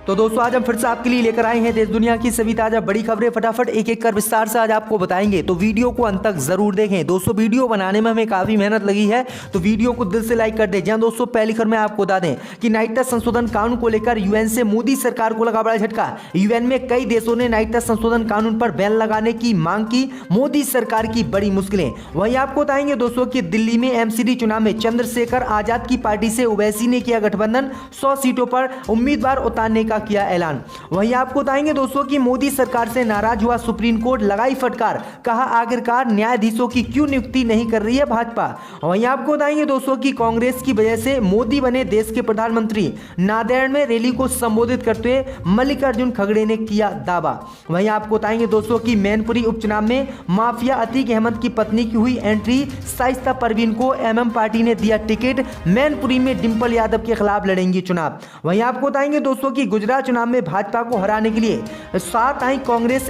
तो दोस्तों आज हम फिर से आपके लिए लेकर आए हैं देश दुनिया की सभी ताजा बड़ी खबरें। फटाफट एक एक कर विस्तार से आज आपको बताएंगे, तो वीडियो को अंत तक जरूर देखें। दोस्तों वीडियो बनाने में हमें काफी मेहनत लगी है, तो वीडियो को दिल से लाइक कर दें। जहां दोस्तों पहली खबर में आपको बता दें कि नागरिकता संशोधन कानून को लेकर यूएन से मोदी सरकार को लगा बड़ा झटका। यूएन में कई देशों ने नागरिकता संशोधन कानून पर बैन लगाने की मांग की, मोदी सरकार की बड़ी मुश्किलें। वहीं आपको बताएंगे दोस्तों कि दिल्ली में एमसीडी चुनाव में चंद्रशेखर आजाद की पार्टी से ओवैसी ने किया गठबंधन, 100 सीटों पर उम्मीदवार उतारने का किया ऐलान। वहीं आपको बताएंगे दोस्तों कि मोदी सरकार से नाराज हुआ सुप्रीम कोर्ट, लगाई फटकार, कहा आखिरकार न्यायाधीशों की क्यों नियुक्ति नहीं कर रही है भाजपा। वहीं आपको बताएंगे दोस्तों कि कांग्रेस की वजह से मोदी बने देश के प्रधानमंत्री। नांदेड़ में रैली को संबोधित करते हुए मल्लिकार्जुन खड़गे ने किया दावा। वहीं आपको बताएंगे दोस्तों कि मैनपुरी उपचुनाव में माफिया अतीक अहमद की पत्नी की हुई एंट्री, शाइस्ता परवीन को एमएम पार्टी ने दिया टिकट, मैनपुरी में डिंपल यादव के खिलाफ लड़ेंगी चुनाव। वहीं आपको बताएंगे दोस्तों कि गुजरात चुनाव में भाजपा को हराने के लिए साथ आई कांग्रेस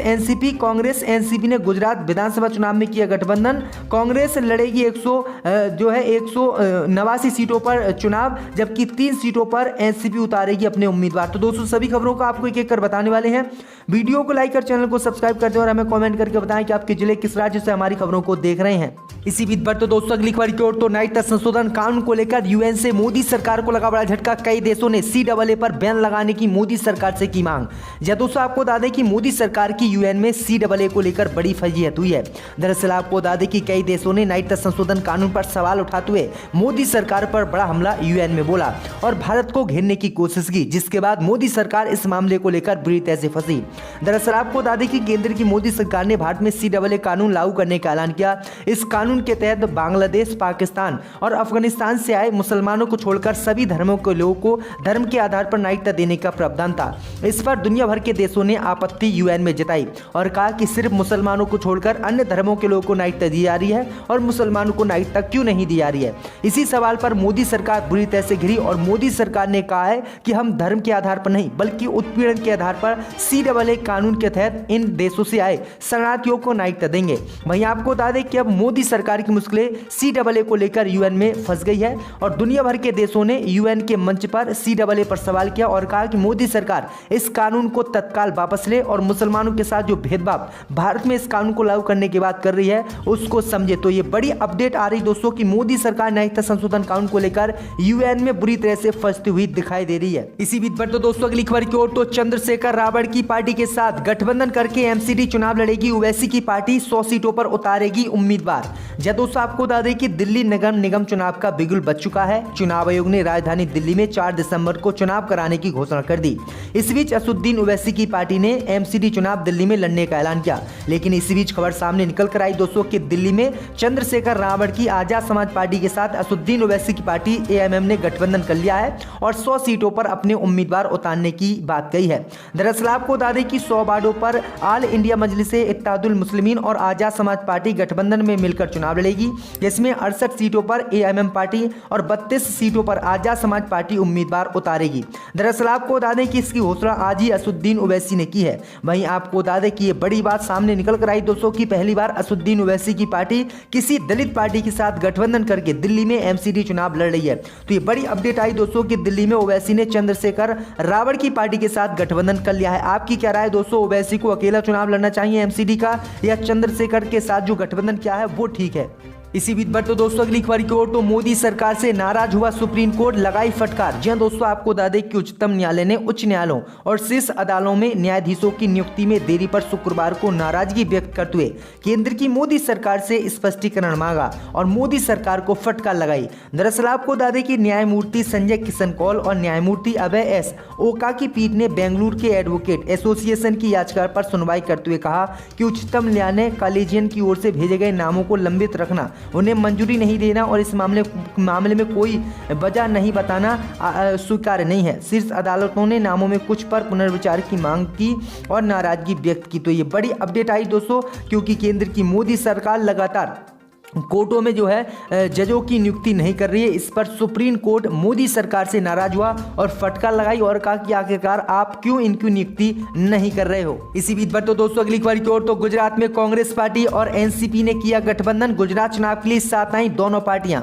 एनसीपी ने गुजरात विधानसभा चुनाव में किया गठबंधन। कांग्रेस लड़ेगी 189 सीटों पर चुनाव, जबकि 3 सीटों पर एनसीपी उतारेगी अपने उम्मीदवार। तो दोस्तों सभी खबरों को आपको एक एक कर बताने वाले हैं। वीडियो को लाइक कर चैनल को सब्सक्राइब कर दें और हमें कमेंट करके बताएं कि आपके जिले किस राज्य से हमारी खबरों को देख रहे हैं। इसी बीच पर तो दोस्तों अगली खबर की ओर, तो नागरिकता संशोधन कानून को लेकर यूएन से मोदी सरकार को लगा बड़ा झटका। कई देशों ने सीएए पर बैन लगाने की मोदी सरकार से की मांग। जब दोस्तों आपको बता दें कि मोदी सरकार की यूएन में सीएए को लेकर बड़ी फजीहत हुई है। दरअसल आपको बता दें कि कई देशों ने नागरिकता संशोधन कानून पर सवाल उठाते हुए मोदी सरकार पर बड़ा हमला यूएन में बोला और भारत को घेरने की कोशिश की, जिसके बाद मोदी सरकार इस मामले को लेकर बुरी तरह से फंसी। दरअसल आपको बता दें कि केंद्र की मोदी सरकार ने भारत में सीएए कानून लागू करने का ऐलान किया। इस कानून के तहत बांग्लादेश, पाकिस्तान और अफगानिस्तान से आए मुसलमानों को छोड़कर सभी धर्मों के लोगों को धर्म के आधार पर नागरिकता देने का प्रावधान था। इस पर दुनिया भर के देशों ने आपत्ति यूएन में जताई और कहा कि सिर्फ मुसलमानों को छोड़कर अन्य धर्मों के लोगों को नागरिकता दी जा रही है और मुसलमानों को नागरिकता क्यों नहीं दी जा रही है। इसी सवाल पर मोदी सरकार बुरी तरह से घिरी और मोदी सरकार ने कहा है कि हम धर्म के आधार पर नहीं बल्कि उत्पीड़न के आधार पर सीएए कानून के तहत इन देशों से आए शरणार्थियों को नागरिकता देंगे। वहीं आपको बता दें कि अब मोदी सरकार की मुश्किलें सीएए को लेकर यूएन में फंस गई है और दुनिया भर के देशों ने यूएन के मंच पर सीएए पर सवाल किया और कहा कि मोदी सरकार इस कानून को तत्काल वापस ले और मुसलमानों के साथ जो भेदभाव भारत में इस कानून को लागू करने के बाद कर रही है उसको समझे। तो ये बड़ी अपडेट आ रही दोस्तों कि मोदी सरकार नागरिकता संशोधन कानून को लेकर यूएन में बुरी तरह से फंसती हुई दिखाई दे रही है। इसी बीच पर तो दोस्तों अगली खबर की ओर, तो चंद्रशेखर रावण की पार्टी के साथ गठबंधन करके एमसीडी चुनाव लड़ेगी ओवैसी की पार्टी, 100 सीटों पर उतारेगी उम्मीदवार। जब दोस्तों आपको बता दें कि दिल्ली नगर निगम चुनाव का बिगुल बज चुका है। चुनाव आयोग ने राजधानी दिल्ली में 4 दिसंबर को चुनाव कराने की घोषणा कर दी। इस बीच असदुद्दीन ओवैसी की पार्टी ने एमसीडी चुनाव दिल्ली में लड़ने का ऐलान किया, लेकिन इसी बीच खबर सामने निकल कर आई दोस्तों कि दिल्ली में चंद्रशेखर रावण की आजाद समाज पार्टी के साथ असदुद्दीन ओवैसी की पार्टी एएमएम ने गठबंधन कर लिया है और 100 सीटों पर अपने उम्मीदवार उतारने की बात कही है। दरअसल आपको बता दें कि 100 वार्डों पर ऑल इंडिया मजलिस-ए-इत्तेहादुल मुस्लिमीन और आजाद समाज पार्टी गठबंधन में मिलकर चुनाव लड़ेगी, जिसमें 68 सीटों पर एएमएम पार्टी और 32 सीटों पर आजाद समाज पार्टी उम्मीदवार उतारेगी। दरअसल आपको बता दें कि इसकी घोषणा आज ही असदुद्दीन ओवैसी ने की है। वहीं आपको बता दें कि ये बड़ी बात सामने निकल कर आई दोस्तों कि पहली बार असदुद्दीन ओवैसी की पार्टी किसी दलित पार्टी के साथ गठबंधन करके दिल्ली में एमसीडी चुनाव लड़ रही है। तो ये बड़ी अपडेट आई दोस्तों कि दिल्ली में ओवैसी ने चंद्रशेखर रावण की पार्टी के साथ गठबंधन कर लिया है। आपकी क्या राय है दोस्तों, ओवैसी को अकेला चुनाव लड़ना चाहिए एमसीडी का या चंद्रशेखर के साथ जो गठबंधन किया है वो ठीक है। इसी बीच पर तो दोस्तों अगली खबर की ओर, तो मोदी सरकार से नाराज हुआ सुप्रीम कोर्ट, लगाई फटकार। जी दोस्तों आपको बता दें कि उच्चतम न्यायालय ने उच्च न्यायालयों और शीर्ष अदालतों में न्यायाधीशों की नियुक्ति में देरी पर शुक्रवार को नाराजगी व्यक्त करते हुए केंद्र की मोदी सरकार से स्पष्टीकरण मांगा और मोदी सरकार को फटकार लगाई। दरअसल आपको बता दें कि न्यायमूर्ति संजय किशन कौल और न्यायमूर्ति अभय एस ओका की पीठ ने बेंगलुरु के एडवोकेट एसोसिएशन की याचिका पर सुनवाई करते हुए कहा कि उच्चतम न्यायालय कॉलेजियन की ओर से भेजे गए नामों को लंबित रखना, उन्हें मंजूरी नहीं देना और इस मामले में कोई वजह नहीं बताना स्वीकार्य नहीं है। शीर्ष अदालतों ने नामों में कुछ पर पुनर्विचार की मांग की और नाराजगी व्यक्त की। तो ये बड़ी अपडेट आई दोस्तों, क्योंकि केंद्र की मोदी सरकार लगातार कोर्टों में जो है जजों की नियुक्ति नहीं कर रही है। इस पर सुप्रीम कोर्ट मोदी सरकार से नाराज हुआ और फटकार लगाई और कहा कि आखिरकार आप क्यों इनकी नियुक्ति नहीं कर रहे हो। इसी बीच पर तो दोस्तों अगली खबर की ओर, तो गुजरात में कांग्रेस पार्टी और एनसीपी ने किया गठबंधन। गुजरात चुनाव के लिए साथ आई दोनों पार्टियां।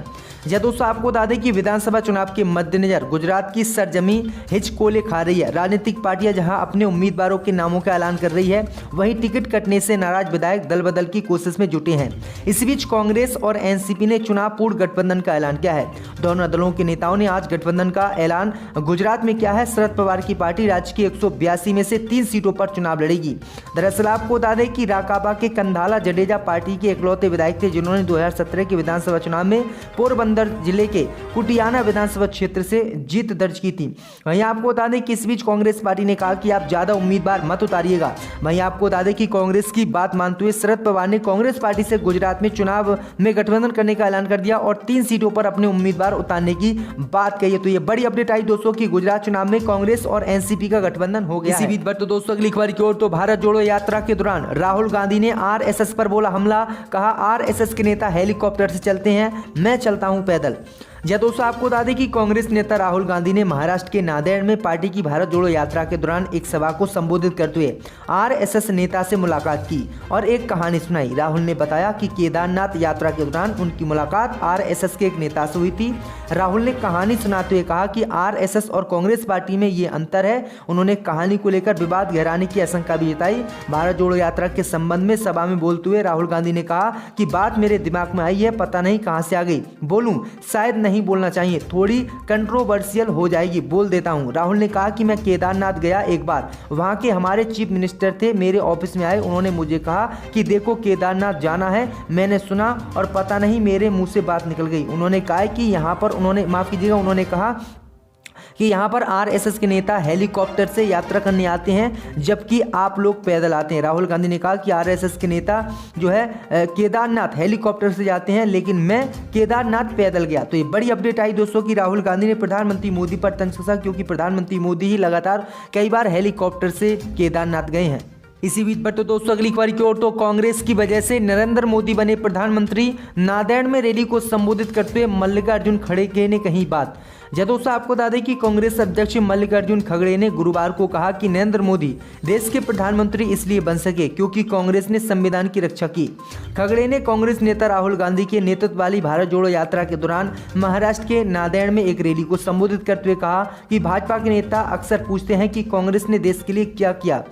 दोस्तों आपको बता दें कि विधानसभा चुनाव के मद्देनजर गुजरात की सरजमी हिचकोले खा रही है। राजनीतिक पार्टियां जहां अपने उम्मीदवारों के नामों का ऐलान कर रही है, वहीं टिकट कटने से नाराज विधायक दल बदल की कोशिश में जुटे हैं। इस बीच कांग्रेस और एनसीपी ने चुनाव पूर्व गठबंधन का ऐलान किया है। दोनों दलों के नेताओं ने आज गठबंधन का ऐलान गुजरात में किया है। शरद पवार की पार्टी राज्य की 182 में से 3 सीटों पर चुनाव लड़ेगी। दरअसल आपको बता दें कि राकाबा के कंधाला जडेजा पार्टी के इकलौते विधायक थे जिन्होंने 2017 के विधानसभा चुनाव में पोरबंदर जिले के कुटियाना विधानसभा क्षेत्र से जीत दर्ज की थी। वहीं आपको बता दें कि इस बीच कांग्रेस पार्टी ने कहा कि आप ज्यादा उम्मीदवार मत उतारिएगा। वहीं आपको बता दें कि कांग्रेस की बात मानते हुए शरद पवार ने कांग्रेस पार्टी से गुजरात में चुनाव में गठबंधन करने का ऐलान कर दिया और 3 सीटों पर अपने उम्मीदवार उतारने की बात कही है। तो ये बड़ी अपडेट आई दोस्तों कि गुजरात चुनाव में कांग्रेस और एनसीपी का गठबंधन हो गया। इसी बीच पर तो दोस्तों अगली खबर की ओर, तो भारत जोड़ो यात्रा के दौरान राहुल गांधी ने आरएसएस पर बोला हमला। कहा आरएसएस के नेता हेलीकॉप्टर से चलते हैं, मैं चलता हूं पैदल। दोस्तों आपको बता दें कि कांग्रेस नेता राहुल गांधी ने महाराष्ट्र के नांदेड़ में पार्टी की भारत जोड़ो यात्रा के दौरान एक सभा को संबोधित करते हुए आरएसएस नेता से मुलाकात की और एक कहानी सुनाई। राहुल ने बताया कि केदारनाथ यात्रा के दौरान उनकी मुलाकात आरएसएस के एक नेता से हुई थी। राहुल ने कहानी सुनाते हुए कहा कि आरएसएस और कांग्रेस पार्टी में ये अंतर है। उन्होंने कहानी को लेकर विवाद गहराने की आशंका भी जताई। भारत जोड़ो यात्रा के संबंध में सभा में बोलते हुए राहुल गांधी ने कहा कि बात मेरे दिमाग में आई है, पता नहीं कहां से आ गई, बोलूं शायद नहीं बोलना चाहिए, थोड़ी कंट्रोवर्शियल हो जाएगी, बोल देता हूं। राहुल ने कहा कि मैं केदारनाथ गया एक बार, वहां के हमारे चीफ मिनिस्टर थे, मेरे ऑफिस में आए, उन्होंने मुझे कहा कि देखो केदारनाथ जाना है। मैंने सुना और पता नहीं मेरे मुंह से बात निकल गई। उन्होंने कहा कि यहाँ पर उन्होंने कहा कि यहाँ पर आरएसएस के नेता हेलीकॉप्टर से यात्रा करने आते हैं जबकि आप लोग पैदल आते हैं। राहुल गांधी ने कहा कि आरएसएस के नेता जो है केदारनाथ हेलीकॉप्टर से जाते हैं लेकिन मैं केदारनाथ पैदल गया। तो ये बड़ी अपडेट आई दोस्तों कि राहुल गांधी ने प्रधानमंत्री मोदी पर तंज कसा, क्योंकि प्रधानमंत्री मोदी ही लगातार कई बार हेलीकॉप्टर से केदारनाथ गए हैं। इसी बीच पर तो दोस्तों अगली खबर की ओर, तो कांग्रेस की वजह से नरेंद्र मोदी बने प्रधानमंत्री। नांदेड़ में रैली को संबोधित करते हुए मल्लिकार्जुन खड़गे ने कही बात। दोस्तों आपको बता दें कि कांग्रेस अध्यक्ष मल्लिकार्जुन खड़गे ने गुरुवार को कहा कि नरेंद्र मोदी देश के प्रधानमंत्री इसलिए बन सके क्योंकि कांग्रेस ने संविधान की रक्षा की। खड़गे ने कांग्रेस नेता राहुल गांधी के नेतृत्व वाली भारत जोड़ो यात्रा के दौरान महाराष्ट्र के नांदेड़ में एक रैली को संबोधित करते हुए कहा कि भाजपा के नेता अक्सर पूछते हैं कि कांग्रेस ने देश के लिए क्या किया।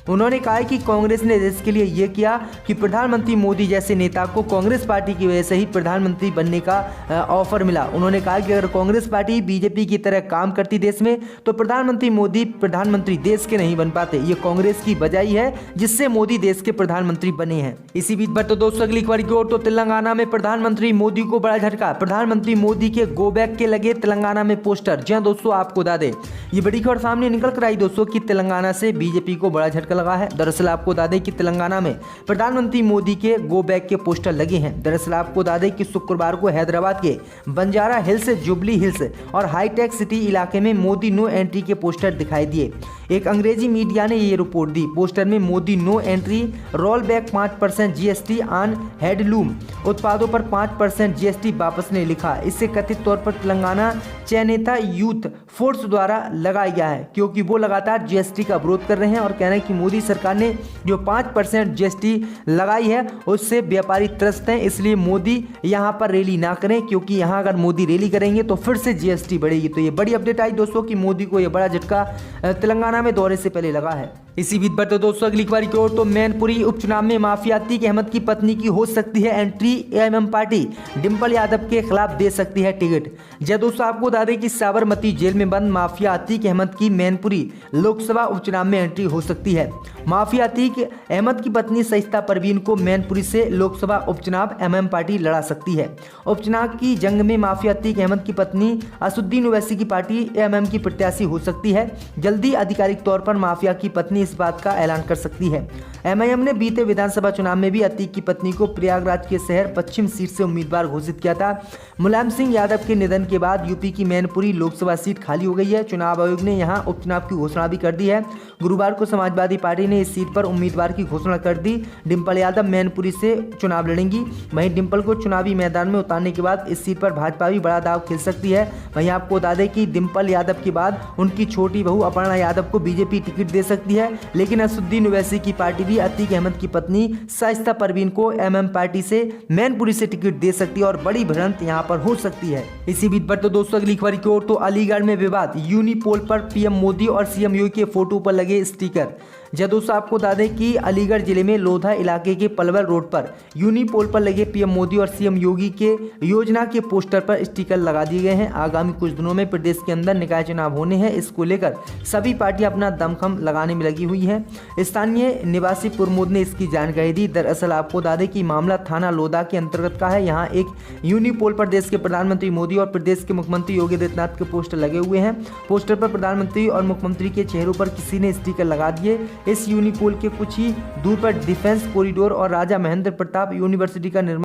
उन्होंने कहा कि कांग्रेस ने देश के लिए यह किया कि प्रधानमंत्री मोदी जैसे नेता को कांग्रेस पार्टी की वजह से ही प्रधानमंत्री बनने का ऑफर मिला। उन्होंने कहा कि अगर कांग्रेस पार्टी बीजेपी की तरह काम करती देश में तो प्रधानमंत्री मोदी प्रधानमंत्री देश के नहीं बन पाते। ये कांग्रेस की वजह ही है जिससे मोदी देश के प्रधानमंत्री बने हैं। इसी बीच पर तो दोस्तों अगली खबर की ओर, तो तेलंगाना में प्रधानमंत्री मोदी को बड़ा झटका। प्रधानमंत्री मोदी के गो बैक के लगे तेलंगाना में पोस्टर। जी हां दोस्तों आपको बता दें ये बड़ी खबर सामने निकल कर आई दोस्तों कि तेलंगाना से बीजेपी को बड़ा झटका लगा है। दरअसल आपको बता दें कि तेलंगाना में प्रधानमंत्री मोदी के गो बैक के पोस्टर लगे हैं। दरअसल आपको बता दें कि शुक्रवार को हैदराबाद के बंजारा हिल्स, जुबली हिल्स और हाईटेक सिटी इलाके में मोदी नो एंट्री के पोस्टर दिखाई दिए। एक अंग्रेजी मीडिया ने ये रिपोर्ट दी। पोस्टर में Modi no entry, roll back 5% GST on handloom उत्पादों पर 5% जीएसटी वापस ने लिखा। इससे कथित तौर पर तेलंगाना चयनिता यूथ फोर्स द्वारा लगाया गया है क्योंकि वो लगातार जीएसटी का विरोध कर रहे हैं और कह रहे हैं कि मोदी सरकार ने जो 5% जीएसटी लगाई है उससे व्यापारी त्रस्त हैं, इसलिए मोदी यहाँ पर रैली ना करें क्योंकि यहाँ अगर मोदी रैली करेंगे तो फिर से जीएसटी बढ़ेगी। तो ये बड़ी अपडेट आई दोस्तों कि मोदी को ये बड़ा झटका तेलंगाना में दौरे से पहले लगा है। इसी बीच पर तो दोस्तों अगली खबर की ओर, तो मैनपुरी उपचुनाव में माफिया अतीक अहमद की पत्नी की हो सकती है entry. AMM party Dimple Yadav के खिलाफ दे सकती है टिकट। जब दोस्तों आपको बता दें कि साबरमती जेल में बंद माफिया अतीक अहमद की मैनपुरी लोकसभा उपचुनाव में एंट्री हो सकती है। माफिया अतीक अहमद की पत्नी सहिस्ता परवीन को मैनपुरी से लोकसभा उपचुनाव एमएम पार्टी लड़ा सकती है। उपचुनाव की जंग में माफिया अतीक अहमद की पत्नी असुद्दीन ओवैसी की पार्टी एएमएम की प्रत्याशी हो सकती है। जल्दी आधिकारिक तौर पर माफिया की पत्नी इस बात का ऐलान कर सकती है। एमआईएम ने बीते विधानसभा चुनाव में भी अतीक की पत्नी को प्रयागराज के शहर पश्चिम सीट से उम्मीदवार घोषित किया था। मुलायम सिंह यादव के निधन के बाद यूपी की मैनपुरी लोकसभा सीट खाली हो गई है। चुनाव आयोग ने यहां उपचुनाव की घोषणा भी कर दी है। गुरुवार को समाजवादी पार्टी ने इस सीट पर उम्मीदवार की घोषणा कर दी। डिम्पल यादव मैनपुरी से चुनाव लड़ेंगी। वहीं डिम्पल को चुनावी मैदान में उतारने के बाद इस सीट पर भाजपा भी बड़ा दांव खेल सकती है। वहीं आपको बता दें कि डिम्पल यादव के बाद उनकी छोटी बहू अपर्णा यादव को बीजेपी टिकट दे सकती है, लेकिन असदुद्दीन ओवैसी की पार्टी भी अतीक अहमद की पत्नी शाइस्ता परवीन को एमएम पार्टी से मैनपुरी से टिकट दे सकती है और बड़ी भिड़ंत यहां पर हो सकती है। इसी बीच पर तो दोस्तों अगली खबर की ओर, तो अलीगढ़ में विवाद, यूनिपोल पर पीएम मोदी और सीएम योगी के फोटो पर लगे स्टिकर। जब दोस्तों आपको बता दें कि अलीगढ़ जिले में लोधा इलाके के पलवल रोड पर यूनिपोल पर लगे पीएम मोदी और सीएम योगी के योजना के पोस्टर पर स्टिकर लगा दिए गए हैं। आगामी कुछ दिनों में प्रदेश के अंदर निकाय चुनाव होने हैं, इसको लेकर सभी पार्टियां अपना दमखम लगाने में लगी हुई हैं। स्थानीय निवासी प्रमोद ने इसकी जानकारी दी। दरअसल आपको बता दें कि मामला थाना लोधा के अंतर्गत का है। यहाँ एक यूनिपोल पर देश के प्रधानमंत्री मोदी और प्रदेश के मुख्यमंत्री योगी आदित्यनाथ के पोस्टर लगे हुए हैं। पोस्टर पर प्रधानमंत्री और मुख्यमंत्री के चेहरों पर किसी ने स्टिकर लगा दिए। इस यूनिपोल के कुछ ही दूर पर डिफेंस कॉरिडोर और राजा महेंद्र प्रताप यूनिवर्सिटी का निर्माण